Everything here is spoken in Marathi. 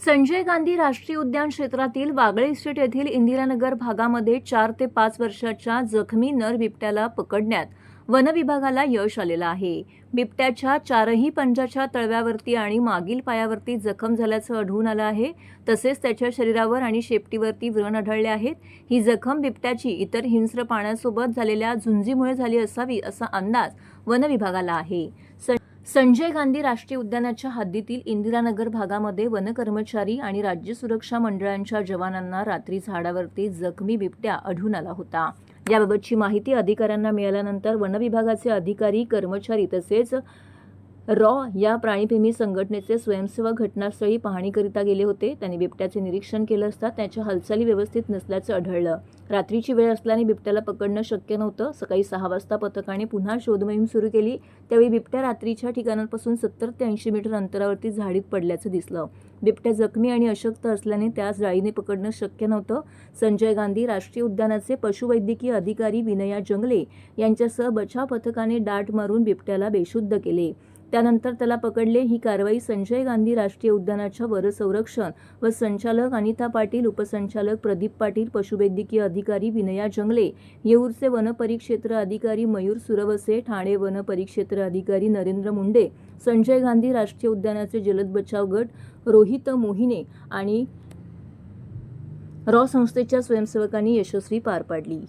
संजय गांधी राष्ट्रीय उद्यान क्षेत्रातील वागळे इस्टेट येथील इंदिरानगर भागामध्ये 4 ते 5 वर्षाच्या जखमी नर बिबट्याला पकडण्यात वन विभागाला यश आलेलं आहे. बिबट्याच्या 4ही पंजाच्या तळव्यावरती आणि मागील पायावरती जखम झाल्याचं आढळून आलं आहे. तसेच त्याच्या शरीरावर आणि शेपटीवरती व्रण आढळले आहेत. ही जखम बिबट्याची इतर हिंस्र प्राण्यांसोबत झालेल्या झुंजीमुळे झाली असावी असा अंदाज वन विभागाला आहे. संजय गांधी राष्ट्रीय उद्यानाच्या हद्दीतील इंदिरानगर भागामध्ये वन कर्मचारी आणि राज्य सुरक्षा मंडळांच्या जवानांना रात्री झाडावरती जखमी बिबट्या आढळून आला होता. याबाबतची माहिती अधिकाऱ्यांना मिळाल्यानंतर वन विभागाचे अधिकारी, कर्मचारी तसेच या प्राणीप्रेमी संघटनेचे स्वयंसेवक घटनास्थळी पाहणीकरिता गेले होते. त्यांनी बिबट्याचे निरीक्षण केलं असता त्याच्या हालचाली व्यवस्थित नसल्याचं आढळलं. रात्रीची वेळ असल्याने बिबट्याला पकडणं शक्य नव्हतं. सकाळी 6 वाजता पथकाने पुन्हा शोधमोहीम सुरू केली. त्यावेळी बिबट्या रात्रीच्या ठिकाणांपासून 70 ते 80 मीटर अंतरावरती झाडीत पडल्याचं दिसलं. बिबट्या जखमी आणि अशक्त असल्याने त्यास जाळीने पकडणं शक्य नव्हतं. संजय गांधी राष्ट्रीय उद्यानाचे पशुवैद्यकीय अधिकारी विनया जंगले यांच्यासह बचाव पथकाने डाट मारून बिबट्याला बेशुद्ध केले. त्यानंतर त्याला पकडले. ही कारवाई संजय गांधी राष्ट्रीय उद्यानाच्या वनसंरक्षण व संचालक अनिता पाटील, उपसंचालक प्रदीप पाटील, पशुवैद्यकीय अधिकारी विनया जंगले, येऊरचे वनपरिक्षेत्र अधिकारी मयूर सुरवसे, ठाणे वनपरिक्षेत्र अधिकारी नरेंद्र मुंडे, संजय गांधी राष्ट्रीय उद्यानाचे जलद बचाव गट रोहित मोहिने आणि संस्थेच्या स्वयंसेवकांनी यशस्वी पार पाडली.